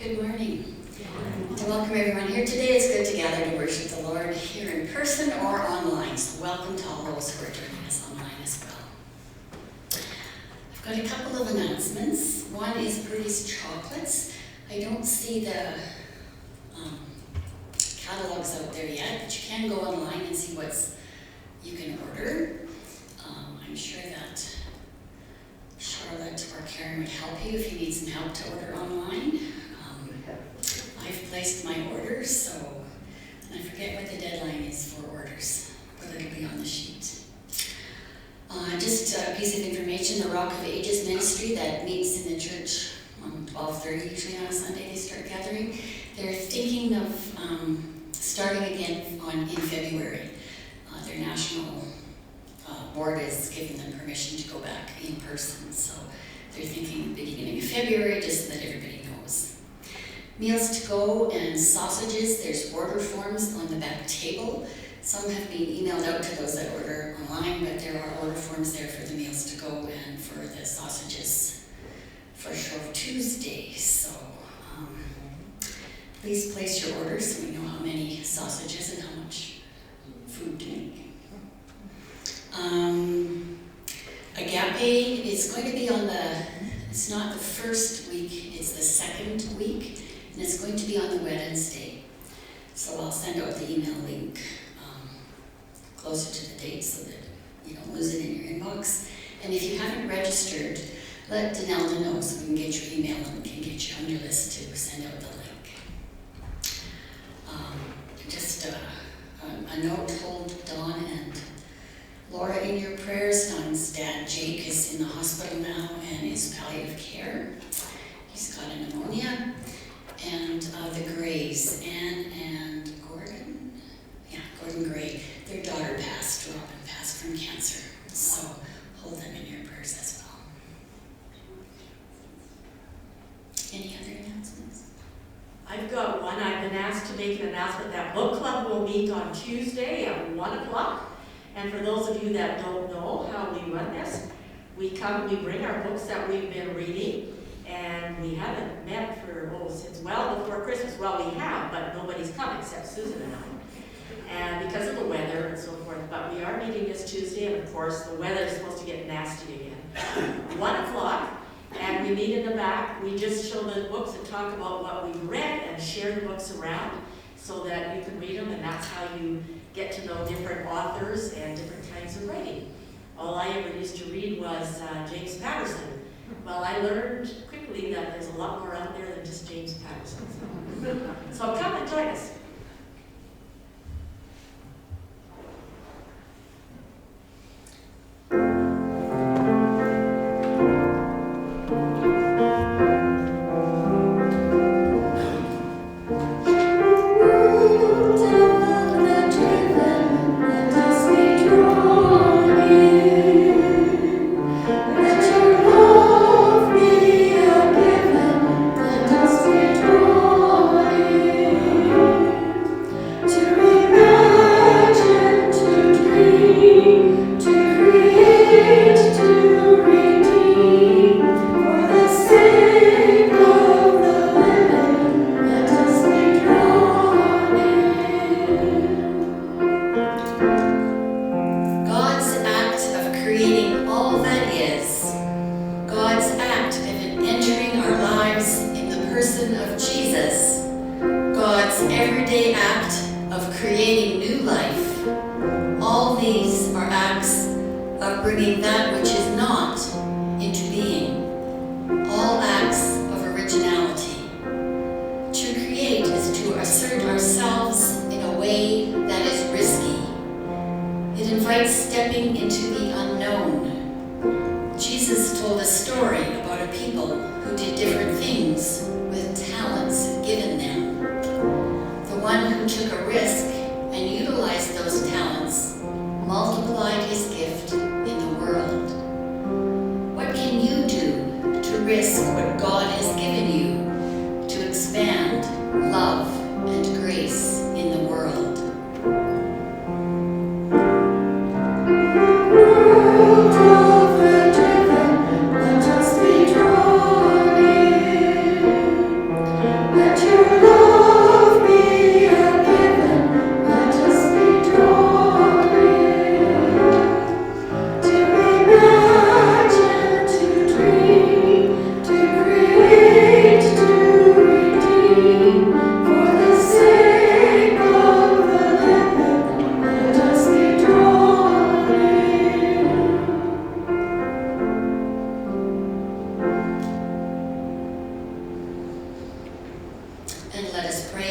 Good morning. And welcome everyone here today. It's good to gather to worship the Lord here in person or online. So welcome to all those who are joining us online as well. I've got a couple of announcements. One is Birdie's Chocolates. I don't see the catalogs out there yet, but you can go online and see what's you can order. I'm sure that Charlotte or Karen would help you if you need some help to order online. I've placed my orders, so and I forget what the deadline is for orders, but it'll be on the sheet. Just a piece of information, the Rock of Ages ministry that meets in the church on 12:30, usually on a Sunday they start gathering. They're thinking of starting again in February. Their national board is giving them permission to go back in person, so they're thinking the beginning of February, just so that everybody knows. Meals to go and sausages, there's order forms on the back table. Some have been emailed out to those that order online, but there are order forms there for the meals to go and for the sausages for Shrove Tuesday. So please place your orders so we know how many sausages and how much food to make. Agape is going to be it's not the first week, it's the second week, and it's going to be on the Wednesday. So I'll send out the email link closer to the date so that you don't lose it in your inbox. And if you haven't registered, let Danelda know so we can get your email and we can get you on your list to send out the link. Just a note, hold Dawn and Laura in your prayers. Dawn's dad Jake is in the hospital now and is palliative care. He's got a pneumonia. And the Grays, Anne and Gordon, Gordon Gray, their daughter passed, Robin passed from cancer. So hold them in your prayers as well. Any other announcements? I've got one. I've been asked to make an announcement that book club will meet on Tuesday at 1 o'clock. And for those of you that don't know how we run this, we bring our books that we've been reading, and we haven't met since well before Christmas. Well, we have, but nobody's come except Susan and I. And because of the weather and so forth, but we are meeting this Tuesday, and of course the weather is supposed to get nasty again. 1 o'clock, and we meet in the back. We just show the books and talk about what we've read and share the books around so that you can read them, and that's how you get to know different authors and different kinds of writing. All I ever used to read was James Patterson. Well, I learned quickly that there's a lot more out there than just James Patterson. So come and join us.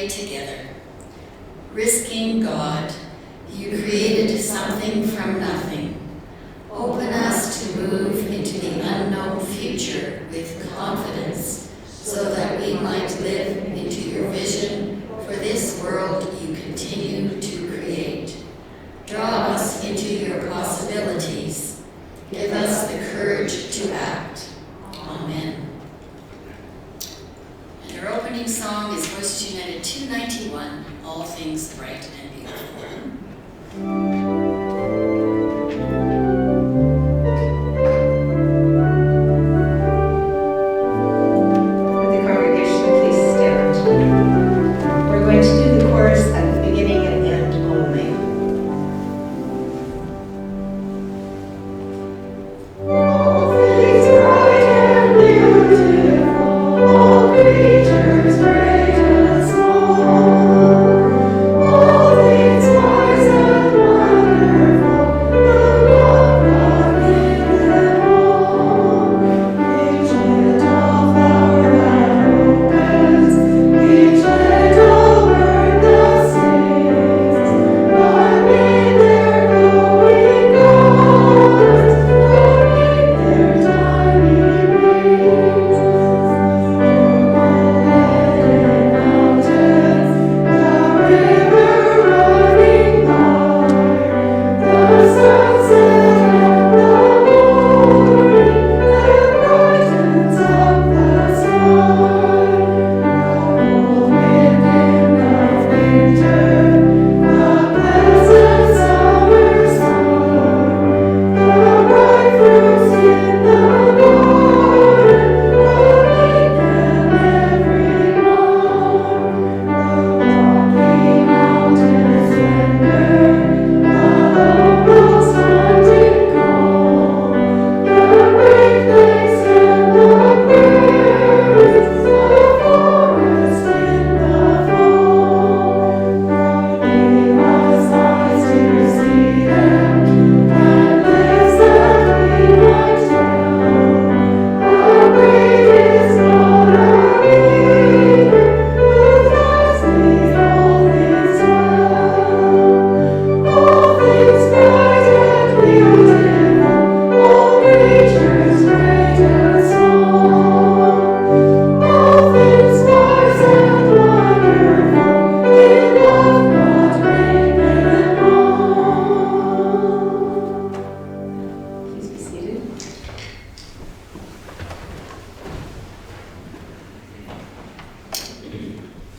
pray together. Risking God, you created something from nothing. Open us to move into the unknown future with confidence, so that we might live into your vision for this world you continue to create. Draw us into your possibilities. Give us the courage to act. Amen. And our opening song is Voices United 291, All Things Bright and Beautiful.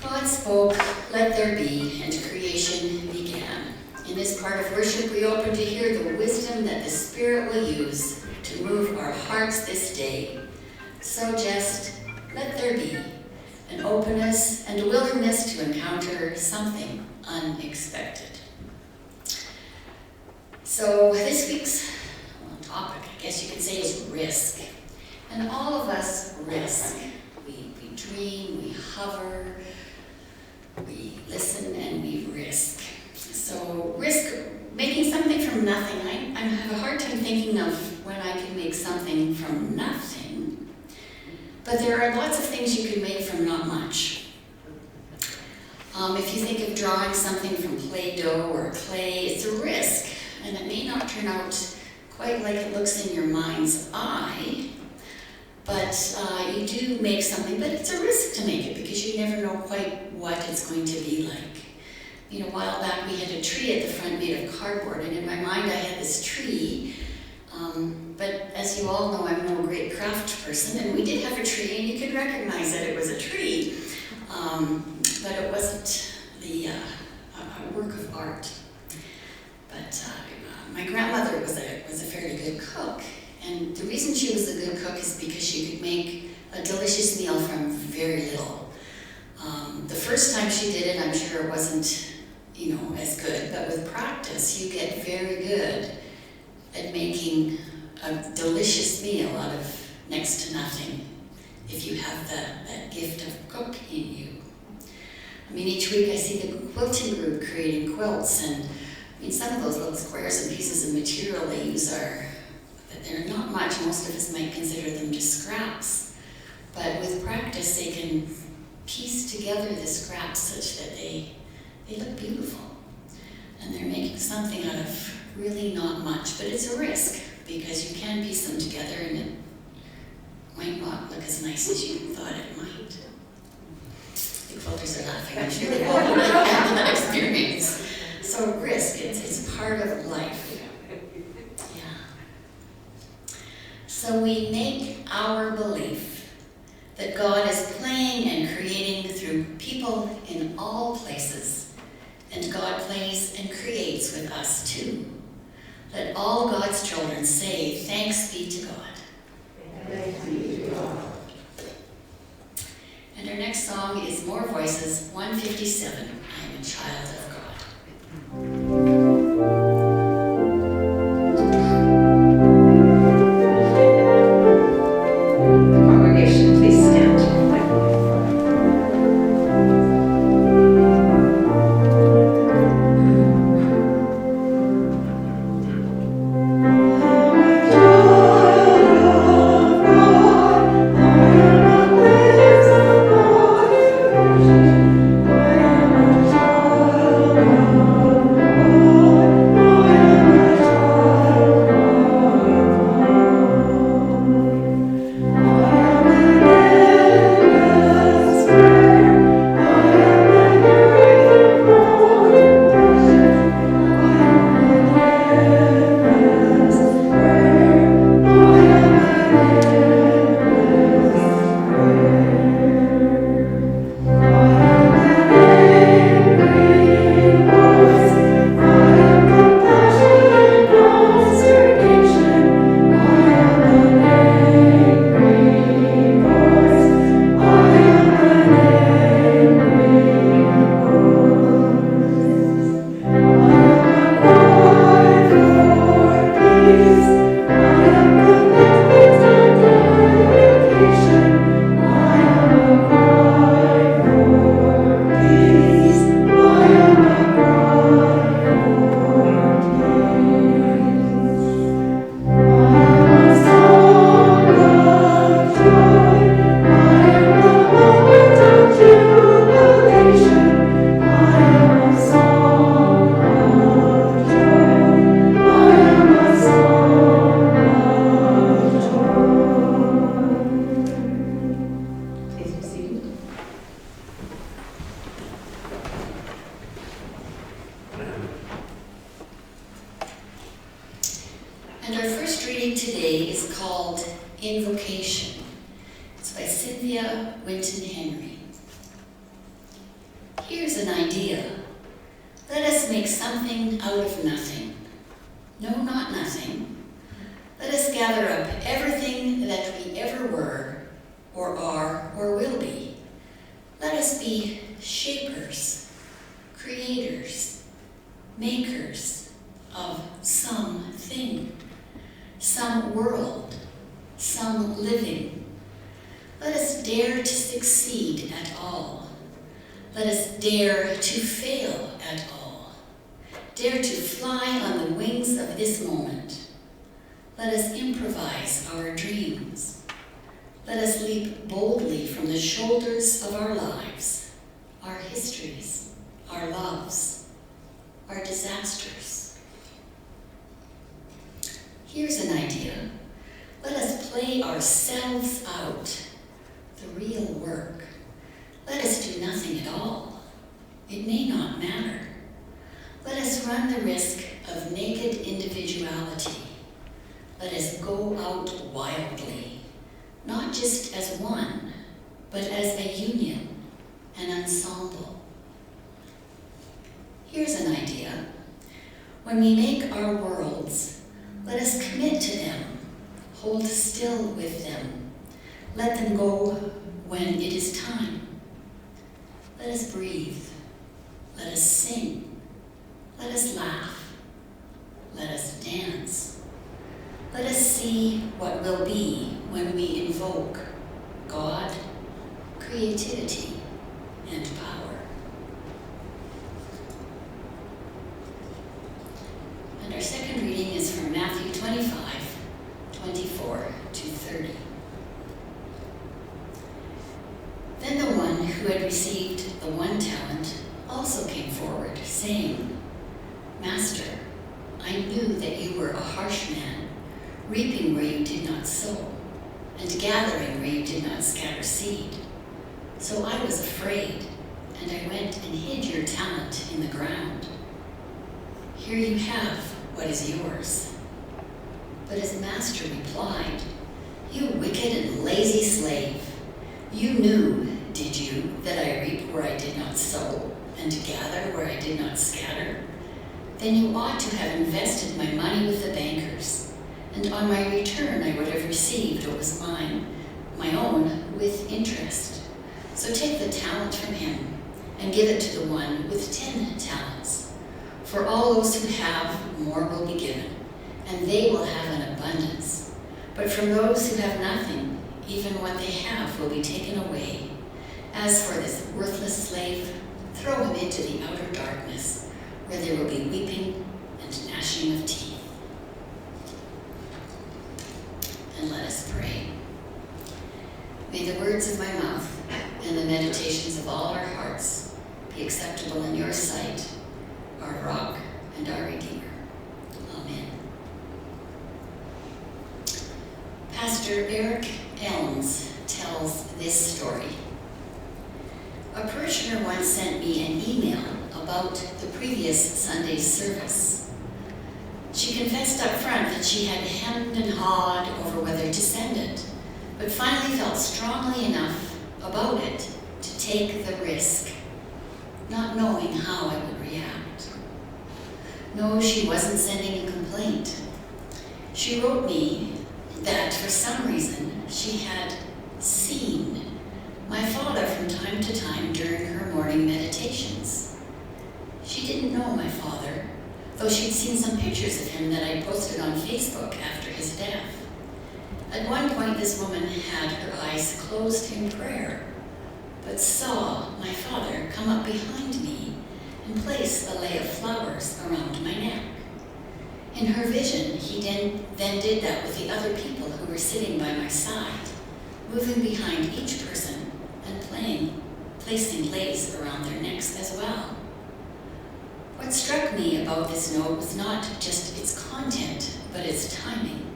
God spoke, "Let there be," and creation began. In this part of worship, we open to hear the wisdom that the Spirit will use to move our hearts this day. So just let there be an openness and a willingness to encounter something unexpected. So this week's topic, I guess you could say, is risk. And all of us risk. We dream, we hover, we listen, and we risk. So risk, making something from nothing. I have a hard time thinking of when I can make something from nothing. But there are lots of things you can make from not much. If you think of drawing something from Play-Doh or clay, it's a risk. And it may not turn out quite like it looks in your mind's eye. But you do make something, but it's a risk to make it because you never know quite what it's going to be like. You know, a while back we had a tree at the front made of cardboard, and in my mind I had this tree. But as you all know, I'm no great craft person, and we did have a tree, and you could recognize that it was a tree. But it wasn't a work of art. But my grandmother was a fairly good cook. And the reason she was a good cook is because she could make a delicious meal from very little. The first time she did it, I'm sure it wasn't, as good, but with practice, you get very good at making a delicious meal out of next to nothing if you have that gift of cook in you. Each week I see the quilting group creating quilts, and some of those little squares and pieces of material they use they're not much. Most of us might consider them just scraps. But with practice, they can piece together the scraps such that they look beautiful. And they're making something out of really not much, but it's a risk because you can piece them together and it might not look as nice as you thought it might. The quilters are laughing. I'm sure they've all had that experience. So risk, it's part of life. Yeah. So we make our belief that God is playing and creating through people in all places, and God plays and creates with us too. Let all God's children say, thanks be to God. Thanks be to God. And our next song is More Voices, 157, I am a child of God. Congregation, please stand. And our first reading today is called Invocation. It's by Cynthia Winton Henry. Here's an idea. Let us make something out of nothing. No, not nothing. Let us gather up everything that we ever were, or are, or will be. Let us be shapers, creators, makers of something, some world, some living. Let us dare to succeed at all. Let us dare to fail at all. Dare to fly on the wings of this moment. Let us improvise our dreams. Let us leap boldly from the shoulders of our lives, our histories, our loves, our disasters. Here's an idea. Let us play ourselves out, the real work. Let us do nothing at all. It may not matter. Let us run the risk of naked individuality. Let us go out wildly, not just as one, but as a union, an ensemble. Here's an idea. When we make our worlds, let us commit to them, hold still with them, let them go when it is time. Let us breathe, let us sing, let us laugh, let us dance. Let us see what will be when we invoke God, creativity, and power. And our second reading is from Matthew 25, 24 to 30. Then the one who who had received the 1 talent also came forward, saying, Master, I knew that you were a harsh man, reaping where you did not sow, and gathering where you did not scatter seed. So I was afraid, and I went and hid your talent in the ground. Here you have what is yours. But his master replied, You wicked and lazy slave, you knew, did you, that I reap where I did not sow, and gather where I did not scatter? Then you ought to have invested my money with the bankers, and on my return I would have received what was mine, my own, with interest. So take the talent from him, and give it to the one with 10 talents. For all those who have, more will be given, and they will have an abundance. But from those who have nothing, even what they have will be taken away. As for this worthless slave, throw him into the outer darkness, where there will be weeping and gnashing of teeth. And let us pray. May the words of my mouth and the meditations of all our hearts be acceptable in your sight, our rock and our Redeemer. Amen. Pastor Eric Elms tells this story. A parishioner once sent me an email about the previous Sunday's service. She confessed up front that she had hemmed and hawed over whether to send it, but finally felt strongly enough about it to take the risk, not knowing how I would react. No, she wasn't sending a complaint. She wrote me that for some reason she had seen my father from time to time during her morning meditations. She didn't know my father, though she'd seen some pictures of him that I posted on Facebook after his death. At one point, this woman had her eyes closed in prayer, but saw my father come up behind me and place a lei of flowers around my neck. In her vision, he then did that with the other people who were sitting by my side, moving behind each person and placing leis around their necks as well. What struck me about this note was not just its content, but its timing.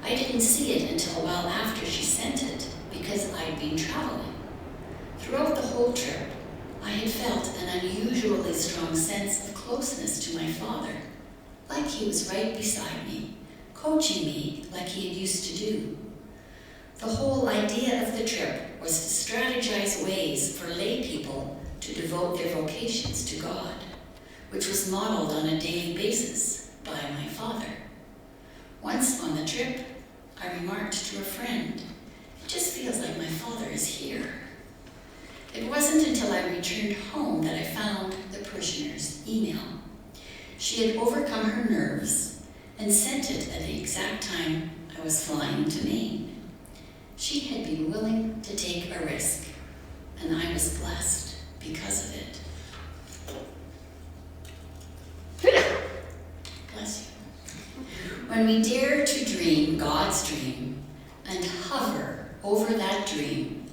I didn't see it until a while after she sent it, because I'd been traveling. Throughout the whole trip, I had felt an unusually strong sense of closeness to my father, like he was right beside me, coaching me like he had used to do. The whole idea of the trip was to strategize ways for lay people to devote their vocations to God, which was modeled on a daily basis by my father. Once on the trip, I remarked to a friend, "It just feels like my father is here." It wasn't until I returned home that I found the parishioner's email. She had overcome her nerves and sent it at the exact time I was flying to Maine. She had been willing to take a risk, and I was blessed because of it. Bless you. When we dare to dream God's dream and hover over that dream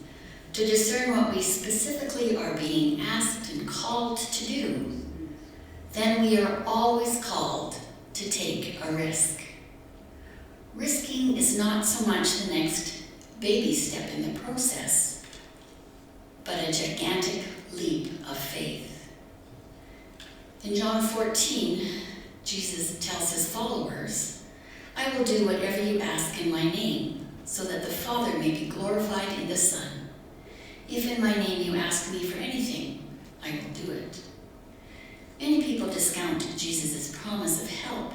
to discern what we specifically are being asked and called to do, then we are always called to take a risk. Risking is not so much the next baby step in the process, but a gigantic leap of faith. In John 14, Jesus tells his followers, "I will do whatever you ask in my name, so that the Father may be glorified in the Son. If in my name you ask me for anything, I will do it." Many people discount Jesus' promise of help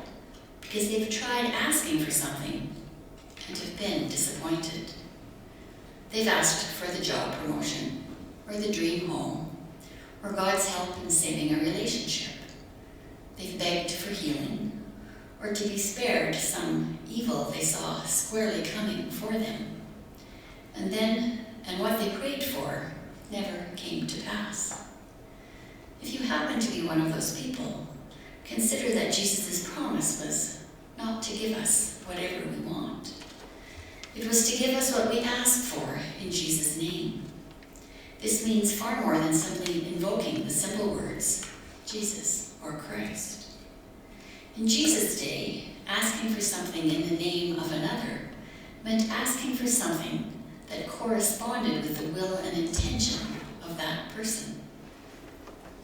because they've tried asking for something and have been disappointed. They've asked for the job promotion, or the dream home, or God's help in saving a relationship. They've begged for healing, or to be spared some evil they saw squarely coming for them. And what they prayed for never came to pass. If you happen to be one of those people, consider that Jesus' promise was not to give us whatever we want. It was to give us what we ask for in Jesus' name. This means far more than simply invoking the simple words, Jesus or Christ. In Jesus' day, asking for something in the name of another meant asking for something that corresponded with the will and intention of that person.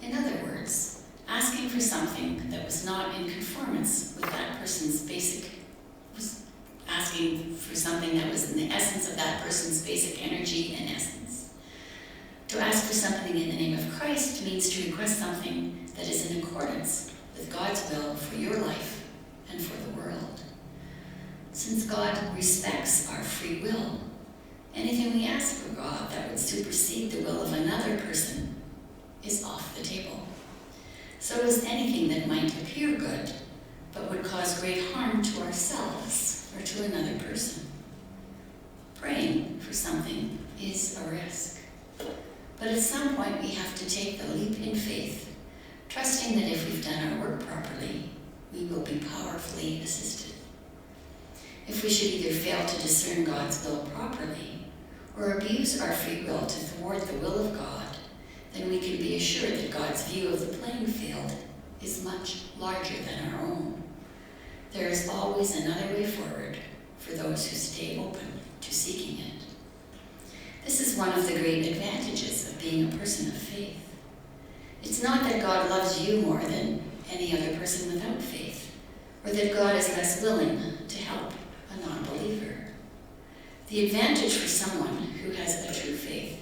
In other words, asking for something that was not in conformance with that person's was asking for something that was in the essence of that person's basic energy and essence. To ask for something in the name of Christ means to request something that is in accordance with God's will for your life and for the world. Since God respects our free will, anything we ask for God that would supersede the will of another person is off the table. So is anything that might appear good, but would cause great harm to ourselves or to another person. Praying for something is a risk. But at some point we have to take the leap in faith, trusting that if we've done our work properly, we will be powerfully assisted. If we should either fail to discern God's will properly or abuse our free will to thwart the will of God, then we can be assured that God's view of the playing field is much larger than our own. There is always another way forward for those who stay open to seeking it. This is one of the great advantages of being a person of faith. It's not that God loves you more than any other person without faith, or that God is less willing to help a non-believer. The advantage for someone who has a true faith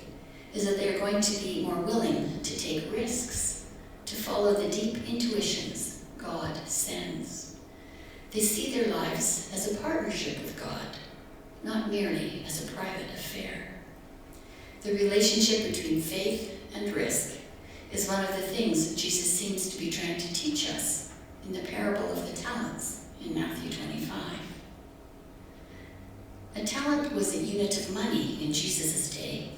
is that they are going to be more willing to take risks, to follow the deep intuitions God sends. They see their lives as a partnership with God, not merely as a private affair. The relationship between faith and risk is one of the things Jesus seems to be trying to teach us in the parable of the talents in Matthew 25. A talent was a unit of money in Jesus' day.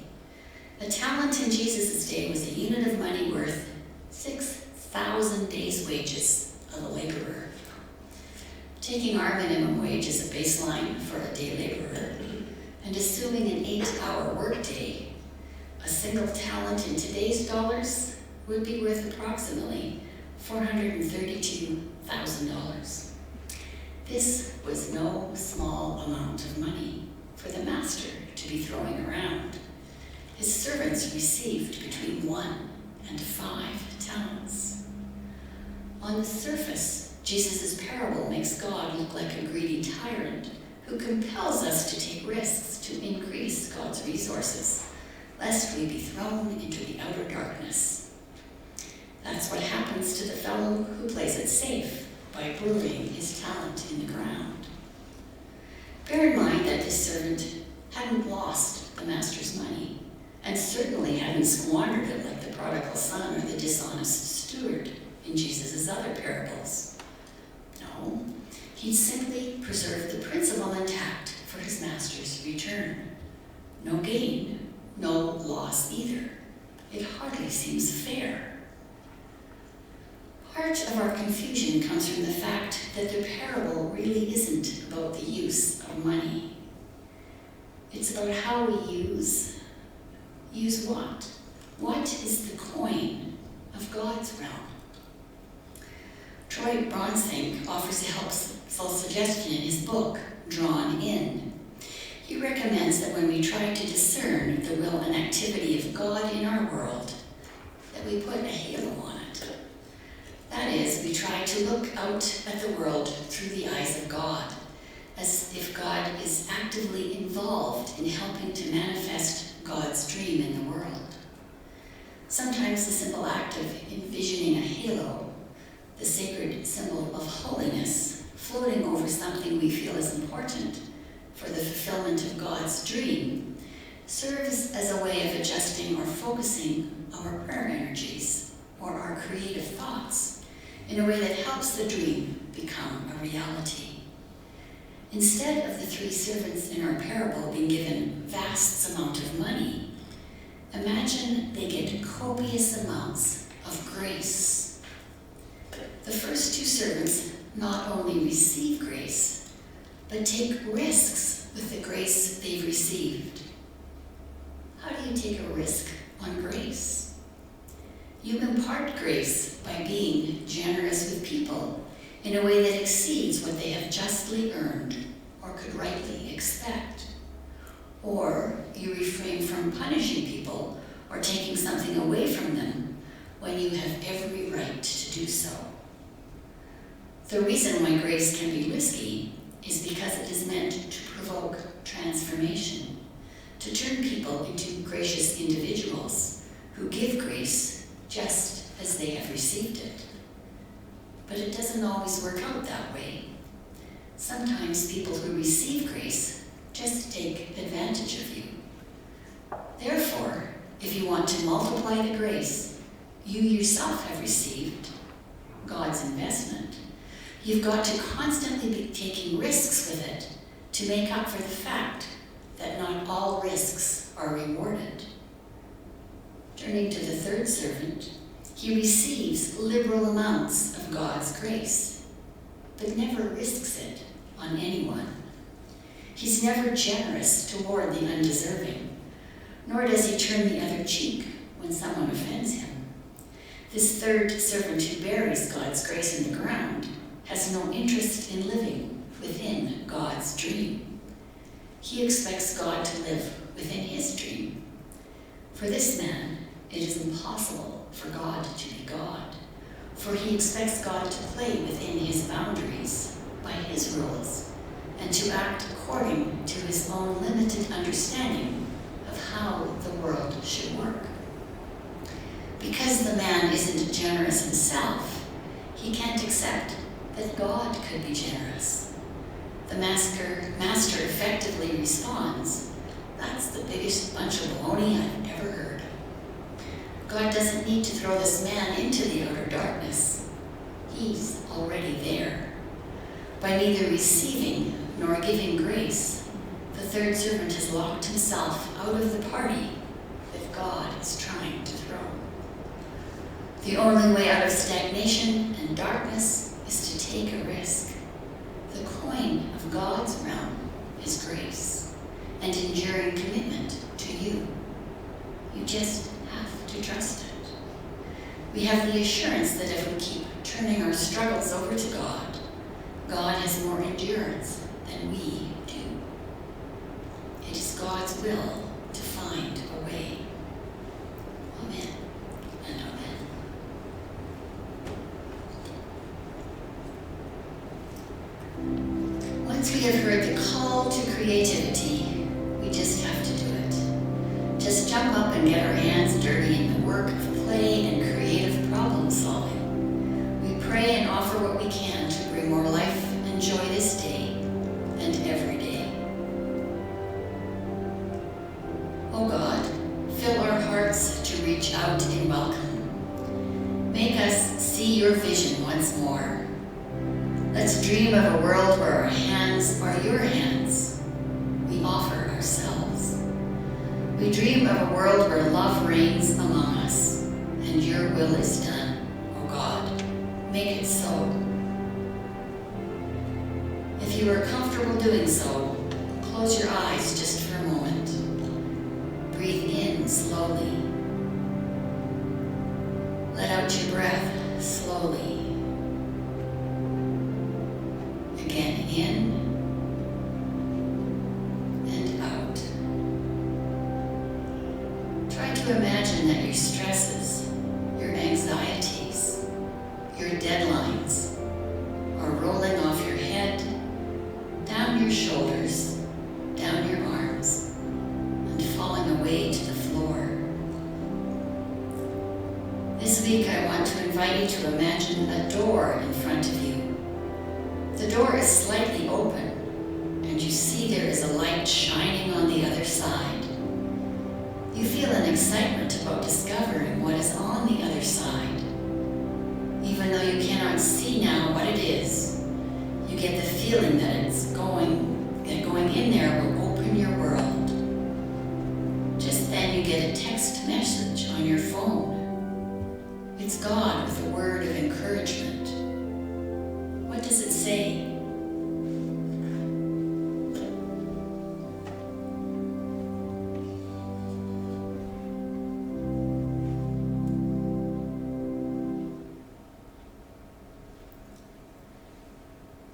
A talent in Jesus' day was a unit of money worth 6,000 days' wages of a laborer. Taking our minimum wage as a baseline for a day laborer, and assuming an 8-hour workday, a single talent in today's dollars would be worth approximately $432,000. This was no small amount of money for the master to be throwing around. His servants received between 1 and 5 talents. On the surface, Jesus' parable makes God look like a greedy tyrant who compels us to take risks to increase God's resources, lest we be thrown into the outer darkness. That's what happens to the fellow who plays it safe by burying his talent in the ground. Bear in mind that this servant hadn't lost the master's money, and certainly hadn't squandered it like the prodigal son or the dishonest steward in Jesus' other parables. No, he'd simply preserved the principle intact for his master's return. No gain, no loss either. It hardly seems fair. Part of our confusion comes from the fact that the parable really isn't about the use of money. It's about how we use what? What is the coin of God's realm? Troy Bronsink offers a helpful suggestion in his book, Drawn In. He recommends that when we try to discern the will and activity of God in our world, that we put a halo on it. That is, we try to look out at the world through the eyes of God, as if God is actively involved in helping to manifest God's dream in the world. Sometimes the simple act of envisioning a halo, the sacred symbol of holiness, floating over something we feel is important for the fulfillment of God's dream, serves as a way of adjusting or focusing our prayer energies or our creative thoughts in a way that helps the dream become a reality. Instead of the 3 servants in our parable being given vast amount of money, imagine they get copious amounts of grace. The first 2 servants not only receive grace, but take risks with the grace they've received. How do you take a risk on You impart grace by being generous with people in a way that exceeds what they have justly earned or could rightly expect. Or you refrain from punishing people or taking something away from them when you have every right to do so. The reason why grace can be risky is because it is meant to provoke transformation, to turn people into gracious individuals who give grace just as they have received it. But it doesn't always work out that way. Sometimes people who receive grace just take advantage of you. Therefore, if you want to multiply the grace you yourself have received, God's investment, you've got to constantly be taking risks with it to make up for the fact that not all risks are rewarded. Turning to the third servant, he receives liberal amounts of God's grace, but never risks it on anyone. He's never generous toward the undeserving, nor does he turn the other cheek when someone offends him. This third servant who buries God's grace in the ground has no interest in living within God's dream. He expects God to live within his dream. For this man, it is impossible for God to be God, for he expects God to play within his boundaries by his rules and to act according to his own limited understanding of how the world should work. Because the man isn't generous himself, he can't accept that God could be generous. The master effectively responds, "That's the biggest bunch of baloney I've ever heard." God doesn't need to throw this man into the outer darkness. He's already there. By neither receiving nor giving grace, the third servant has locked himself out of the party that God is trying to throw. The only way out of stagnation and darkness is to take a risk. The coin of God's realm is grace and enduring commitment to you. You just have to trust it. We have the assurance that if we keep turning our struggles over to God, God has more endurance than we do. It is God's will to find a way. Amen and amen. Once we have heard the call to creativity, we just have to do it. Just jump up and get our hands dirty in the work of play and creative problem solving. We pray and offer what we can to bring more life and joy this day and every day. Oh God, fill our hearts to reach out in welcome. Make us see your vision once more. Let's dream of a world where our hands are your hands. We offer ourselves. We dream of a world where love reigns among us, and your will is done, oh God. Make it so. If you are comfortable doing so, close your eyes just for a moment. Breathe in slowly. Let out your breath slowly. Again, in and out. Try to imagine that your stresses, your anxieties, your deadlines are rolling off your head, down your shoulders, down your arms, and falling away to the floor. This week I want to invite you to imagine a door in front of you. The door is slightly open, and you see there is a light shining on the other side. You feel an excitement about discovering what is on the other side. Even though you cannot see now what it is, you get the feeling that going in there will open your world. Just then you get a text message on your phone. It's God with a word of encouragement. What does it say?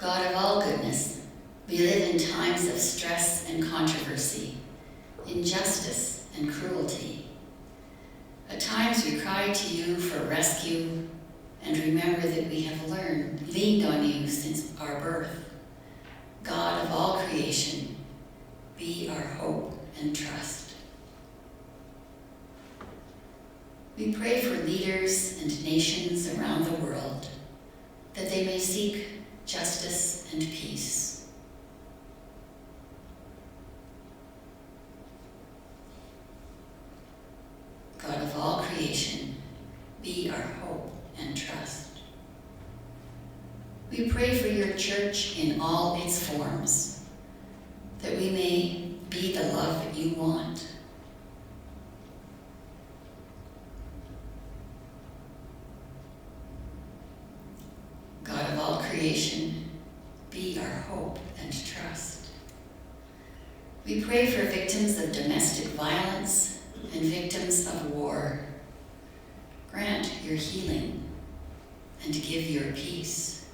God of all goodness, we live in times of stress and controversy, injustice and cruelty. At times we cry to you for rescue and remember that we have leaned on you since our birth. God of all creation, be our hope and trust. We pray for leaders and nations around the world, that they may seek justice and peace. God of all creation, be our hope and trust. We pray for your church in all its forms, that we may be the love that you want. God of all creation, be our hope and trust. We pray for victims of domestic violence and victims of war. Grant your healing and give your peace.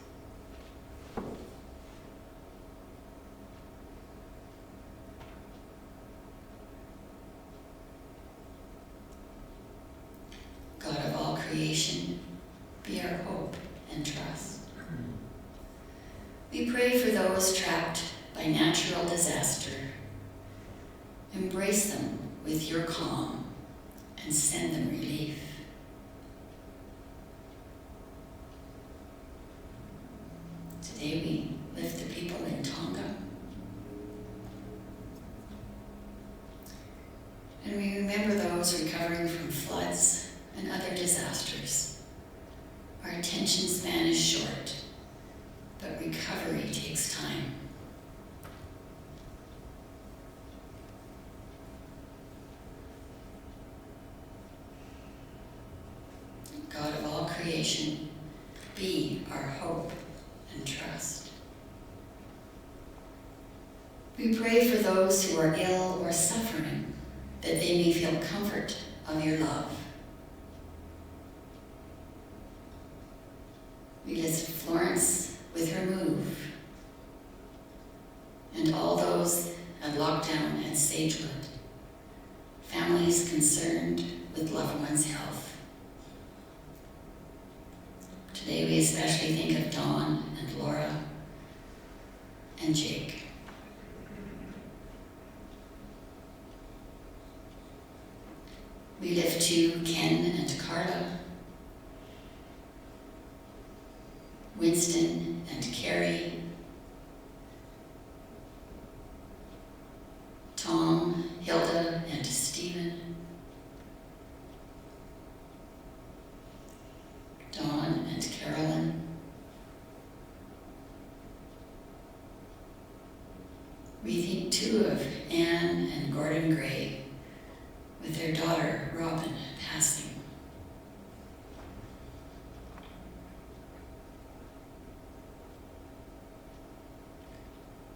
God of all creation, be our hope and trust. We pray for those trapped by natural disaster. Embrace them with your calm and send them relief. Today we lift the people in Tonga. And we remember those recovering from floods and other disasters. Our attention span is short, but recovery takes time. God of all creation, be our hope and trust. We pray for those who are ill or suffering, that they may feel comfort of your love. We lift Florence with her move, and all those at lockdown at Sagewood, families concerned with loved ones' health. Today we especially think of Dawn and Laura and Jake. We lift to Ken and Carla, Winston and Carrie, Tom, Hilda, and Stephen, Dawn and Carolyn, we think too of Anne and Gordon Gray, with their daughter Robin passing.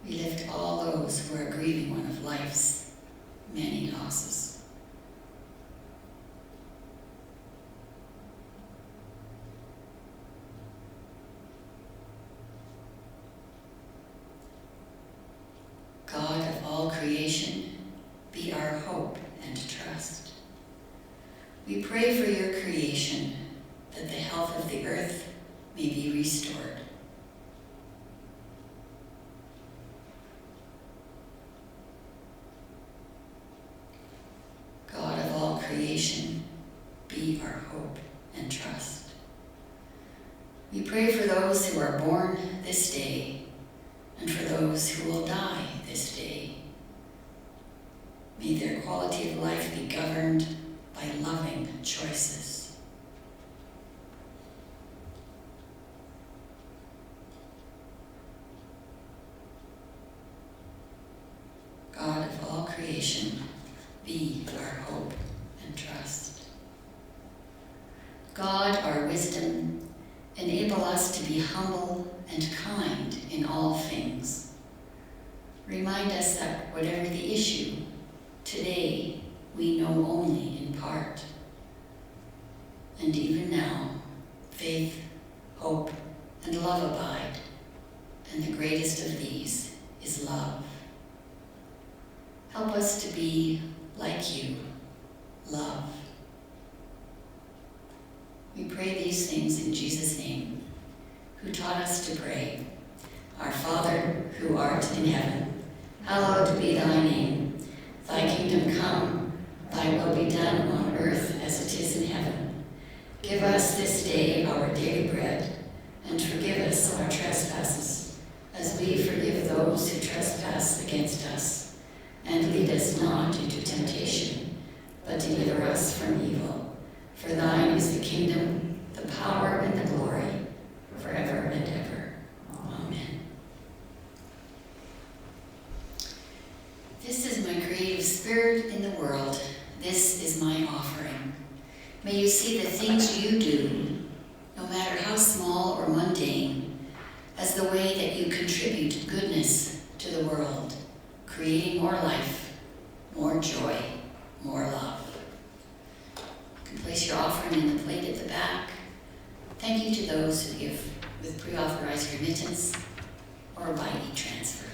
We lift all those who are grieving one of life's many losses. God of all creation, be our hope and trust. We pray for your creation, that the health of the earth may be restored. God of all creation, be our hope and trust. We pray for those who are born this day and for those who will die this day. May their quality of life be governed by loving choices. God of all creation, be our hope and trust. God, our wisdom, enable us to be humble and kind in all things. Remind us that whatever the issue, today we know only in part. And even now, faith, hope, and love abide, and the pray these things in Jesus' name, who taught us to pray. Our Father, who art in heaven, hallowed be thy name. Thy kingdom come, thy will be done on earth as it is in heaven. Give us this day our daily bread, and forgive us our trespasses, as we forgive those who trespass against us. And lead us not into temptation, but deliver us from evil. For thine is the kingdom, the power, and the glory, forever and ever. Amen. This is my creative spirit in the world. This is my offering. May you see the things you do, no matter how small or mundane, as the way that you contribute goodness to the world, creating more life, more joy, more love. You can place your offering in the plate at the back. Thank you to those who give with pre-authorized remittance or by e-transfer.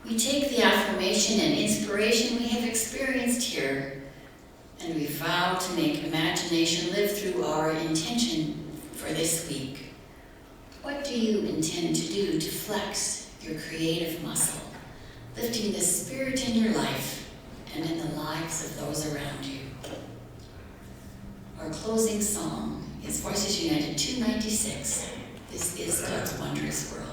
We take the affirmation and inspiration we have experienced here, and we vow to make imagination live through our intention for this week. What do you intend to do to flex your creative muscle, lifting the spirit in your life and in the lives of those around you? Our closing song is Voices United 296. This is God's Wondrous World.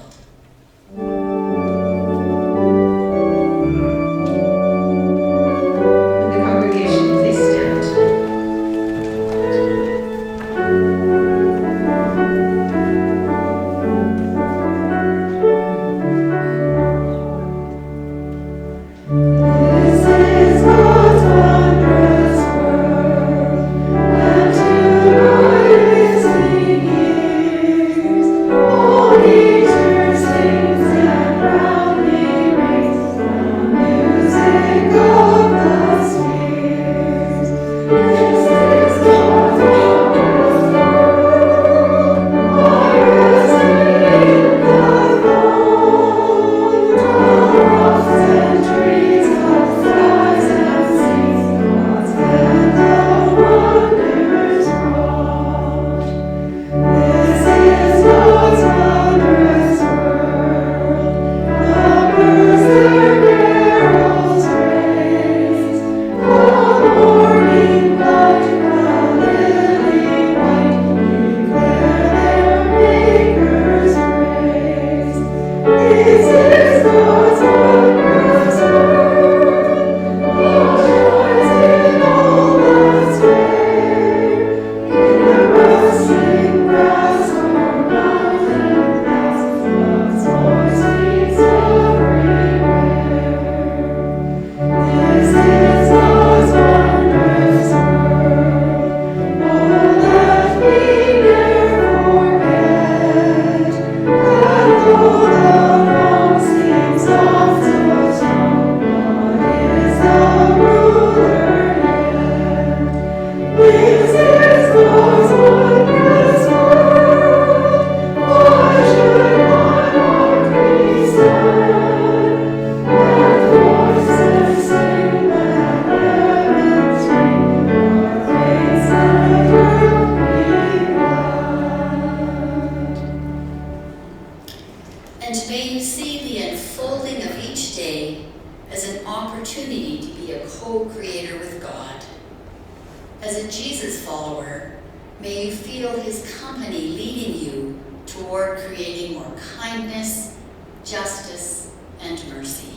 May you feel his company leading you toward creating more kindness, justice, and mercy.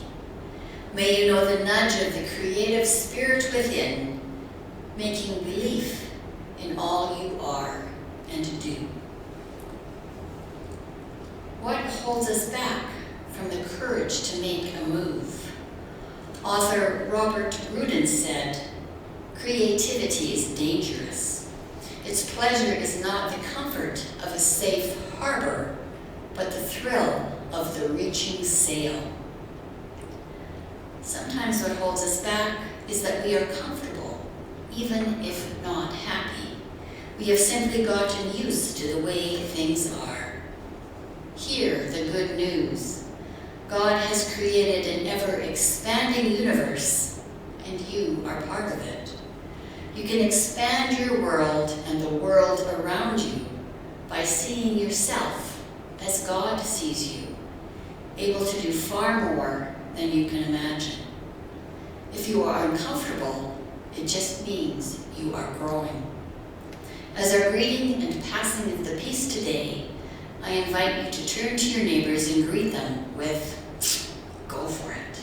May you know the nudge of the creative spirit within, making belief in all you are and do. What holds us back from the courage to make a move? Author Robert Rudin said, "Creativity is dangerous. Its pleasure is not the comfort of a safe harbor, but the thrill of the reaching sail." Sometimes what holds us back is that we are comfortable, even if not happy. We have simply gotten used to the way things are. Hear the good news. God has created an ever-expanding universe, and you are part of it. You can expand your world and the world around you by seeing yourself as God sees you, able to do far more than you can imagine. If you are uncomfortable, it just means you are growing. As our greeting and passing of the peace today, I invite you to turn to your neighbors and greet them with, "Go for it."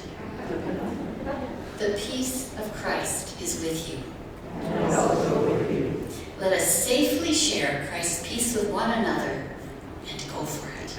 The peace of Christ is with you. Let us safely share Christ's peace with one another and go for it.